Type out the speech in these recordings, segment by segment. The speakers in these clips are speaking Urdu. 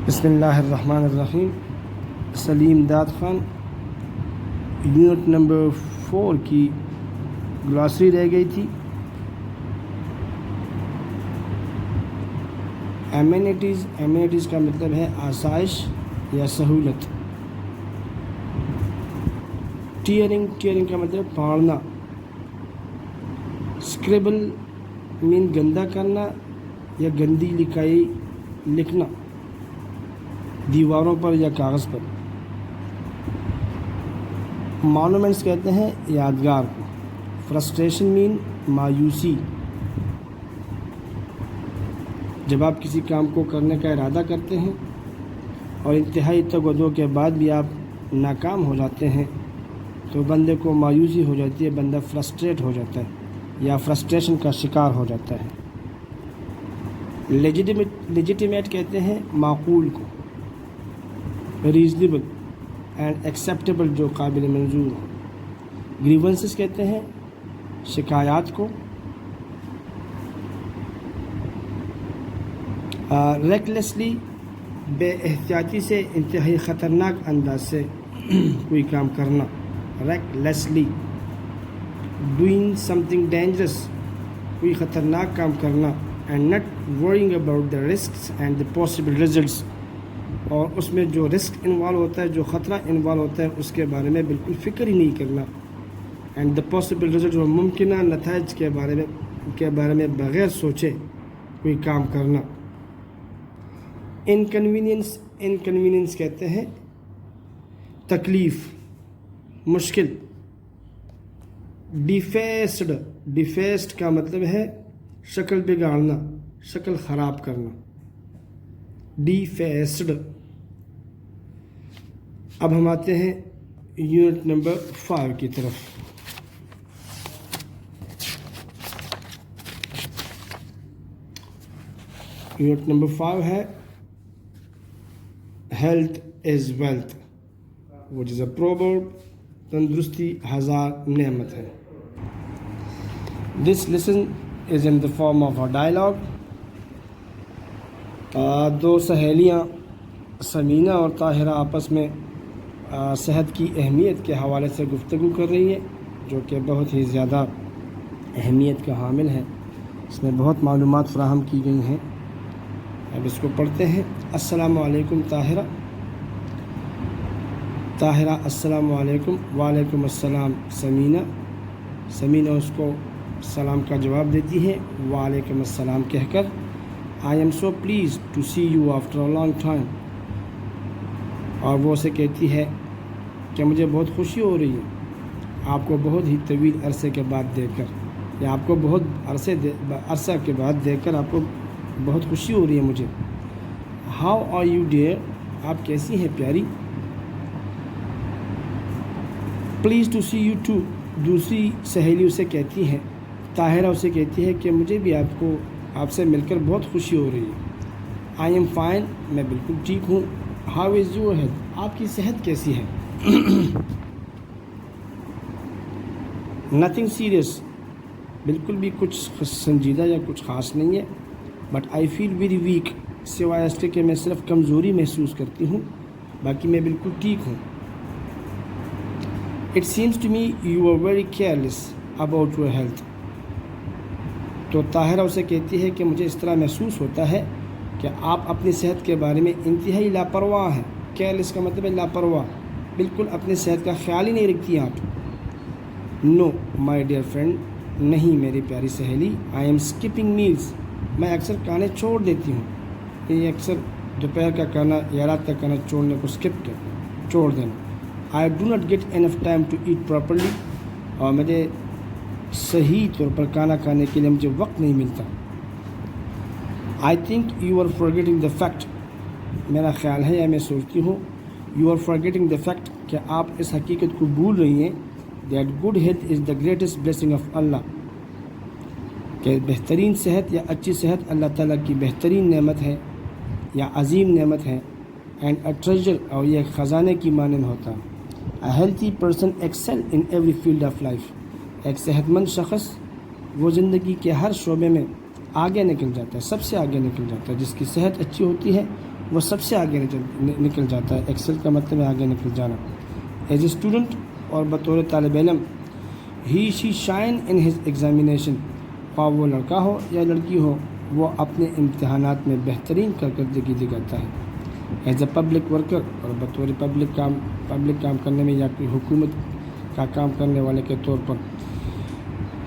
بسم اللہ الرحمن الرحیم. سلیم داد خان. یونٹ نمبر 4 کی گلاسری رہ گئی تھی. ایمینٹیز کا مطلب ہے آسائش یا سہولت. ٹیئرنگ کا مطلب پھاڑنا. اسکریبل مین گندا کرنا یا گندی لکھائی لکھنا دیواروں پر یا کاغذ پر. مانومنٹس کہتے ہیں یادگار کو. فرسٹریشن مین مایوسی. جب آپ کسی کام کو کرنے کا ارادہ کرتے ہیں اور انتہائی تگ و دو کے بعد بھی آپ ناکام ہو جاتے ہیں تو بندے کو مایوسی ہو جاتی ہے. بندہ فرسٹریٹ ہو جاتا ہے یا فرسٹریشن کا شکار ہو جاتا ہے. لیجیٹیمیٹ کہتے ہیں معقول کو. ریزنیبل اینڈ ایکسیپٹیبل جو قابل منظور ہو. گریونسز کہتے ہیں شکایات کو. ریکلیسلی بے احتیاطی سے انتہائی خطرناک انداز سے کوئی کام کرنا. ریکلیسلی. ڈوئنگ سمتھنگ ڈینجرس کوئی خطرناک کام کرنا. And not worrying about the risks and the possible results. اور اس میں جو رسک انوالو ہوتا ہے, جو خطرہ انوالو ہوتا ہے, اس کے بارے میں بالکل فکر ہی نہیں کرنا. اینڈ دا پاسبل ریزلٹ اور ممکنہ نتائج کے بارے میں بغیر سوچے کوئی کام کرنا. انکنوینئنس کہتے ہیں تکلیف, مشکل. ڈیفیسڈ کا مطلب ہے شکل بگاڑنا, شکل خراب کرنا. ڈیفیسڈ. اب ہم آتے ہیں یونٹ نمبر 5 کی طرف. یونٹ نمبر 5 ہے health is wealth which is a proverb. تندرستی ہزار نعمت ہے. This lesson is in the form of a dialogue. دو سہیلیاں سمینہ اور طاہرہ آپس میں صحت کی اہمیت کے حوالے سے گفتگو کر رہی ہیں, جو کہ بہت ہی زیادہ اہمیت کا حامل ہے. اس میں بہت معلومات فراہم کی گئی ہیں. اب اس کو پڑھتے ہیں. السلام علیکم طاہرہ. طاہرہ السلام علیکم. وعلیکم السلام سمینہ اس کو سلام کا جواب دیتی ہے وعلیکم السلام کہہ کر. I am so pleased to see you after a long time. اور وہ اسے کہتی ہے کہ مجھے بہت خوشی ہو رہی ہے آپ کو بہت ہی طویل عرصے کے بعد دیکھ کر, یا آپ کو بہت عرصہ کے بعد دیکھ کر آپ کو بہت خوشی ہو رہی ہے مجھے. How are you dear. آپ کیسی ہیں پیاری. Pleased to see you too. دوسری سہیلی اسے کہتی ہے, طاہرہ اسے کہتی ہے کہ مجھے بھی آپ سے مل کر بہت خوشی ہو رہی ہے. I am fine. میں بالکل ٹھیک ہوں. How is your health. آپ کی صحت کیسی ہے. Nothing serious. بالکل بھی کچھ سنجیدہ یا کچھ خاص نہیں ہے. But I feel very weak. سوائے اس کے کہ میں صرف کمزوری محسوس کرتی ہوں, باقی میں بالکل ٹھیک ہوں. It seems to me you are very careless about your health. تو طاہرہ اسے کہتی ہے کہ مجھے اس طرح محسوس ہوتا ہے کہ آپ اپنی صحت کے بارے میں انتہائی لاپرواہ ہیں. کیئرلیس کا مطلب ہے لاپرواہ, بالکل اپنی صحت کا خیال ہی نہیں رکھتی آپ. No my dear friend. نہیں میری پیاری سہیلی. I am skipping meals. میں اکثر کھانے چھوڑ دیتی ہوں. یہ اکثر دوپہر کا کھانا یا رات کا کھانا چھوڑنے کو چھوڑ دینا. I do not get enough time to eat properly. اور مجھے صحیح طور پر کھانا کھانے کے لیے مجھے وقت نہیں ملتا. I think you are forgetting the fact. میرا خیال ہے یا میں سوچتی ہوں you are forgetting the fact کہ آپ اس حقیقت کو بھول رہی ہیں that good health is the greatest blessing of Allah. کہ بہترین صحت یا اچھی صحت اللہ تعالیٰ کی بہترین نعمت ہے یا عظیم نعمت ہے. And a treasure. اور یہ ایک خزانے کی مانند ہوتا ہے. A healthy person excel in every field of life. ایک صحت مند شخص وہ زندگی کے ہر شعبے میں آگے نکل جاتا ہے, سب سے آگے نکل جاتا ہے. جس کی صحت اچھی ہوتی ہے وہ سب سے آگے نکل جاتا ہے. ایکسل کا مطلب ہے آگے نکل جانا. ایز اے اسٹوڈنٹ اور بطور طالب علم ہی شی شائن ان ہز ایگزامینیشن. خواہ وہ لڑکا ہو یا لڑکی ہو وہ اپنے امتحانات میں بہترین کارکردگی دکھاتا ہے. ایز اے پبلک ورکر اور بطور پبلک کام کرنے میں یا کوئی حکومت کا کام کرنے والے کے طور پر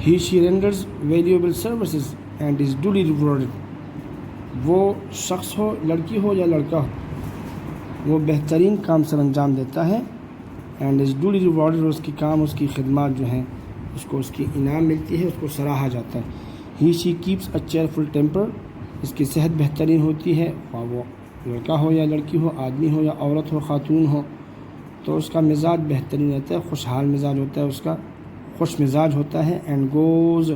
he she renders valuable services and is duly rewarded. وہ شخص ہو لڑکی ہو یا لڑکا ہو وہ بہترین کام سر انجام دیتا ہے. And is duly rewarded. اس کی کام اس کی خدمات جو ہیں اس کو اس کی انعام ملتی ہے, اس کو سراہا جاتا ہے. He she keeps a cheerful temper. اس کی صحت بہترین ہوتی ہے خواہ وہ لڑکا ہو یا لڑکی ہو, آدمی ہو یا عورت ہو, خاتون ہو, تو اس کا مزاج بہترین رہتا ہے, خوشحال مزاج ہوتا ہے, اس کا خوش مزاج ہوتا ہے. And goes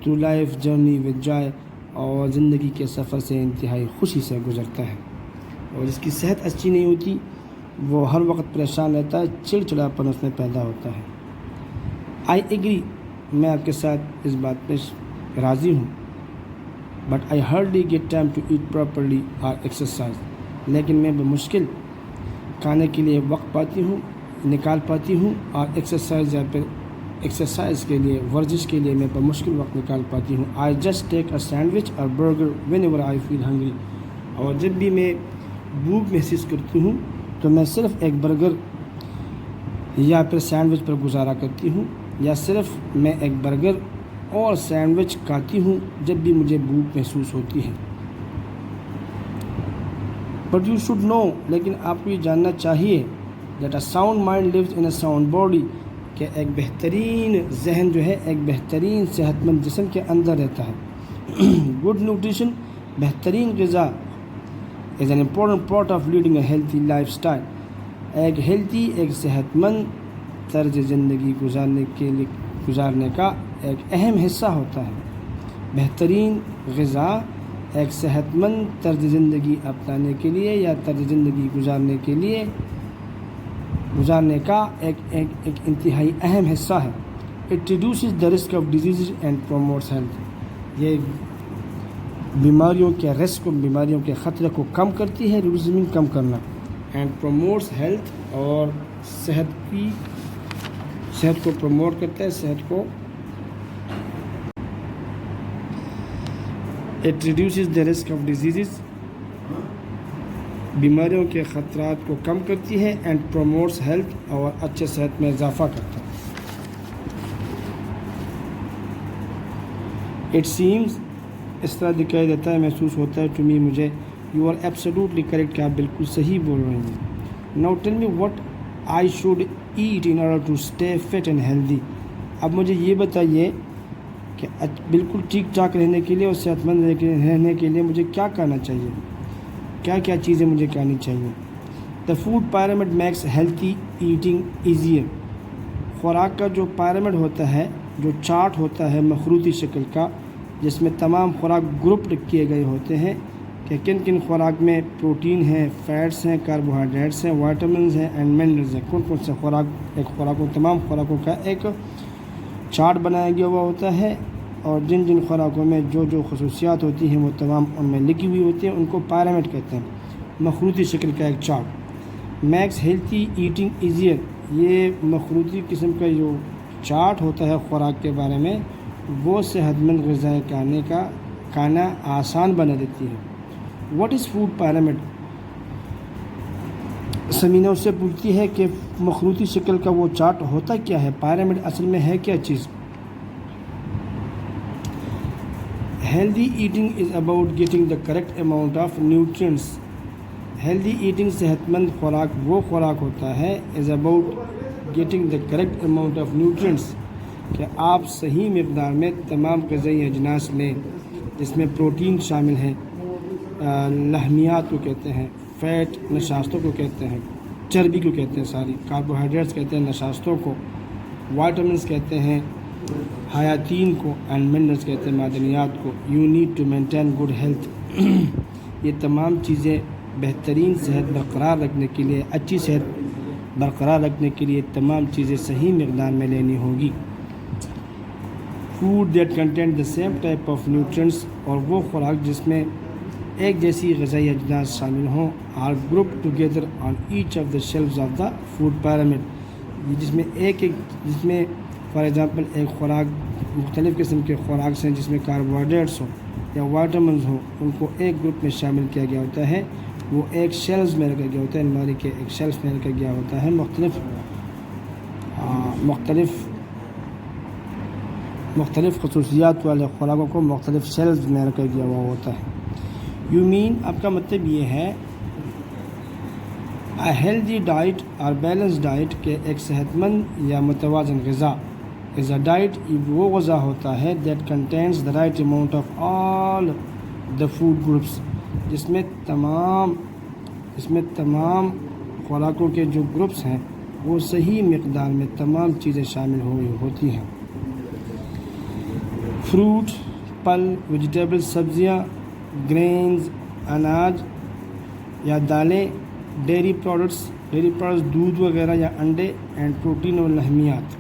through life journey with جائے. اور زندگی کے سفر سے انتہائی خوشی سے گزرتا ہے. اور جس کی صحت اچھی نہیں ہوتی وہ ہر وقت پریشان رہتا ہے, چڑچڑاپن اس میں پیدا ہوتا ہے. I agree. میں آپ کے ساتھ اس بات پہ راضی ہوں. But I hardly get time to eat properly اور ایکسرسائز. لیکن میں بمشکل کھانے کے لیے وقت نکال پاتی ہوں اور ایکسرسائز کے لیے ورزش کے لیے میں بمشکل وقت نکال پاتی ہوں. I just take a sandwich اور burger whenever I feel hungry. اور جب بھی میں بھوک محسوس کرتی ہوں تو میں صرف ایک برگر یا پھر سینڈوچ پر گزارا کرتی ہوں, یا صرف میں ایک برگر اور سینڈوچ کھاتی ہوں جب بھی مجھے بھوک محسوس ہوتی ہے. But you should know. لیکن آپ کو یہ جاننا چاہیے that a sound mind lives in a sound body. کہ ایک بہترین ذہن جو ہے ایک بہترین صحت مند جسم کے اندر رہتا ہے. گڈ نیوٹریشن بہترین غذا is an important part of leading a healthy life style. ایک صحت مند طرز زندگی گزارنے کا ایک اہم حصہ ہوتا ہے. بہترین غذا ایک صحت مند طرز زندگی اپنانے کے لیے یا طرز زندگی گزارنے کا ایک انتہائی اہم حصہ ہے. It reduces the risk of disease and promotes health. یہ بیماریوں کے خطرے کو کم کرتی ہے. ریڈیوسنگ کم کرنا. And promotes health. اور صحت کو پروموٹ کرتا ہے. صحت کو it reduces the risk of disease. بیماریوں کے خطرات کو کم کرتی ہے. And promotes health. اور اچھے صحت میں اضافہ کرتا ہے. اٹ سیمز اس طرح دکھائی دیتا ہے, محسوس ہوتا ہے, ٹو می مجھے. You are absolutely correct. کہ آپ بالکل صحیح بول رہے ہیں. Now tell me what I should eat in order to stay fit and healthy. اب مجھے یہ بتائیے کہ بالکل ٹھیک ٹھاک رہنے کے لیے اور صحت مند رہنے کے لیے مجھے کیا کرنا چاہیے, کیا چیزیں مجھے کرنی چاہیے. The food pyramid makes healthy eating easier. خوراک کا جو پیرامڈ ہوتا ہے, جو چارٹ ہوتا ہے مخروطی شکل کا, جس میں تمام خوراک گروپ کیے گئے ہوتے ہیں کہ کن خوراک میں پروٹین ہیں, فیٹس ہیں, کاربوہائیڈریٹس ہیں, وائٹامنز ہیں اینڈ منرلز ہیں. کون سے تمام خوراکوں کا ایک چارٹ بنایا گیا ہوا ہوتا ہے. اور جن خوراکوں میں جو خصوصیات ہوتی ہیں وہ تمام ان میں لکھی ہوئی ہوتی ہیں. ان کو پیرامڈ کہتے ہیں, مخروطی شکل کا ایک چارٹ. Makes healthy eating easier. یہ مخروطی قسم کا جو چارٹ ہوتا ہے خوراک کے بارے میں وہ صحت مند غذائیں کھانا آسان بنا دیتی ہے. What is food pyramid. Samina اس سے پوچھتی ہے کہ مخروطی شکل کا وہ چارٹ ہوتا کیا ہے, پیرامڈ اصل میں ہے کیا چیز. Healthy eating is about getting the correct amount of nutrients. Healthy eating صحت مند خوراک وہ خوراک ہوتا ہے is about getting the correct amount of nutrients. کہ آپ صحیح مقدار میں تمام غذائی اجناس لیں, جس میں پروٹین شامل ہیں, لحمیات کو کہتے ہیں, فیٹ نشاستوں کو کہتے ہیں, چربی کو کہتے ہیں, ساری کاربوہائیڈریٹس کہتے ہیں نشاستوں کو, وائٹامنس کہتے ہیں حیاتین کو, اینڈ منرلز کہتے ہیں معدنیات کو. You need to maintain good health. یہ تمام چیزیں بہترین صحت برقرار رکھنے کے لیے, اچھی صحت برقرار رکھنے کے لیے تمام چیزیں صحیح مقدار میں لینی ہوگی. Food that contain the same type of nutrients. اور وہ خوراک جس میں ایک جیسی غذائی اجناس شامل ہوں، are group together on each of the shelves of the food pyramid, جس میں فار ایگزامپل ایک خوراک، مختلف قسم کے خوراک ہیں جس میں کاربوہائیڈریٹس ہوں یا وائٹامنز ہوں، ان کو ایک گروپ میں شامل کیا گیا ہوتا ہے، وہ ایک شیلفز میں رکھا گیا ہوتا ہے، الماری کے ایک شیلف میں رکھا گیا ہوتا ہے، مختلف خصوصیات والے خوراکوں کو مختلف شیلفز میں رکھا گیا ہوا ہوتا ہے۔ یو مین، آپ کا مطلب یہ ہے اے ہیلدی ڈائٹ اور بیلنس ڈائٹ کہ ایک صحت مند یا متوازن غذا از اے ڈائٹ، وہ غذا ہوتا ہے that contains the right amount of all the food groups, جس میں تمام خوراکوں کے جو گروپس ہیں وہ صحیح مقدار میں تمام چیزیں شامل ہوئی ہوتی ہیں۔ فروٹ، پھل، ویجیٹیبل، سبزیاں، گرینز، اناج یا دالیں، ڈیری پروڈکٹس دودھ وغیرہ یا انڈے، اینڈ پروٹین اور لحمیات۔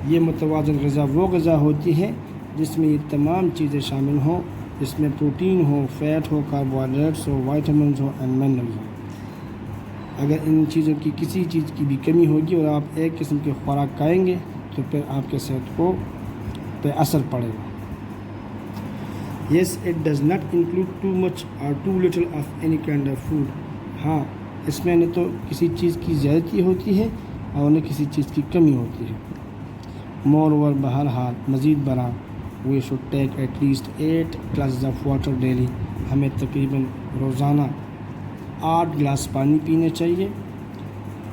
یہ متوازن غذا وہ غذا ہوتی ہے جس میں یہ تمام چیزیں شامل ہوں، جس میں پروٹین ہو، فیٹ ہو، کاربوہائیڈریٹس ہو، وائٹامنز ہو اینڈ منرلز ہو۔ اگر ان چیزوں کی کسی چیز کی بھی کمی ہوگی اور آپ ایک قسم کی خوراک کھائیں گے تو پھر آپ کے صحت کو پہ اثر پڑے گا۔ Yes it does not include too much or too little of any kind of food. ہاں، اس میں نہ تو کسی چیز کی زیادتی ہوتی ہے اور نہ کسی چیز کی کمی ہوتی ہے۔ مور اوور، بہرحال مزید برآں، we should take at least 8 glasses of water daily, ہمیں تقریباً روزانہ 8 گلاس پانی پینے چاہیے۔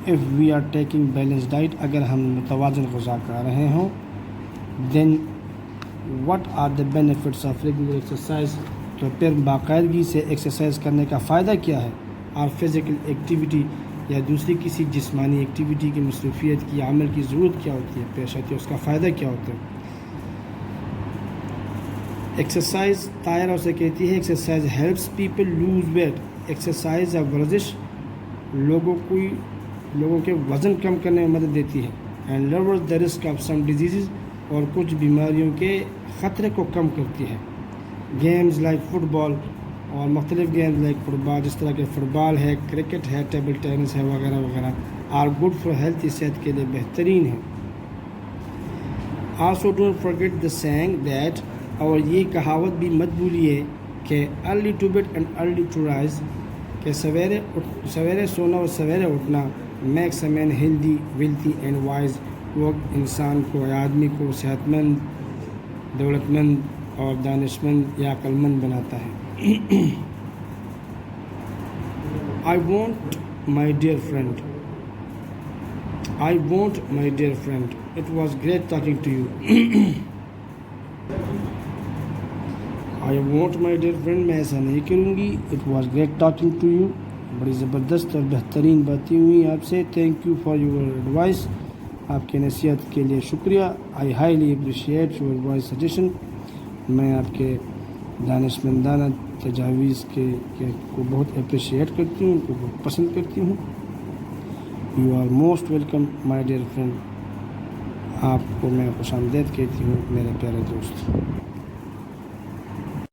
If we are taking balance diet, اگر ہم متوازن غذا کھا رہے ہوں، then what are the benefits of regular exercise, تو پھر باقاعدگی سے ایکسرسائز کرنے کا فائدہ کیا ہے، اور فزیکل ایکٹیویٹی یا دوسری کسی جسمانی ایکٹیویٹی کی مصروفیت کی عمل کی ضرورت کیا ہوتی ہے، پیش آتی ہے، اس کا فائدہ کیا ہوتا ہے۔ ایکسرسائز، طاہرہ اسے کہتی ہے exercise helps people lose weight, exercise یا ورزش لوگوں کے وزن کم کرنے میں مدد دیتی ہے، and lowers the risk of some diseases, اور کچھ بیماریوں کے خطرے کو کم کرتی ہے۔ گیمز لائک فٹ بال، اور مختلف گیمز لائک فٹ بال، جس طرح کہ فٹ بال ہے، کرکٹ ہے، ٹیبل ٹینس ہے وغیرہ وغیرہ، آر گڈ فار ہیلتھ، صحت کے لیے بہترین ہے۔ Also don't forget the saying that, اور یہ کہاوت بھی مت بھولیے کہ early to bed and early to rise, کہ سویرے سونا اور سویرے اٹھنا makes a man healthy, wealthy and wise, وہ انسان کو یا آدمی کو صحت مند، دولت مند اور دانش مند یا عقل مند بناتا ہے۔ I want my dear friend, it was great talking to you. I want my dear friend، میں ایسا نہیں کروں گی، it was great talking to you، بڑی زبردست اور بہترین باتیں ہوئی آپ سے، thank you for your advice، آپ کی نصیحت کے لیے شکریہ، I highly appreciate your wise suggestion، میں آپ کے دانشمندانہ تجاویز کو بہت اپریشیٹ کرتی ہوں، ان کو بہت پسند کرتی ہوں۔ You are most welcome my dear friend, آپ کو میں خوش آمدید کہتی ہوں میرے پیارے دوست۔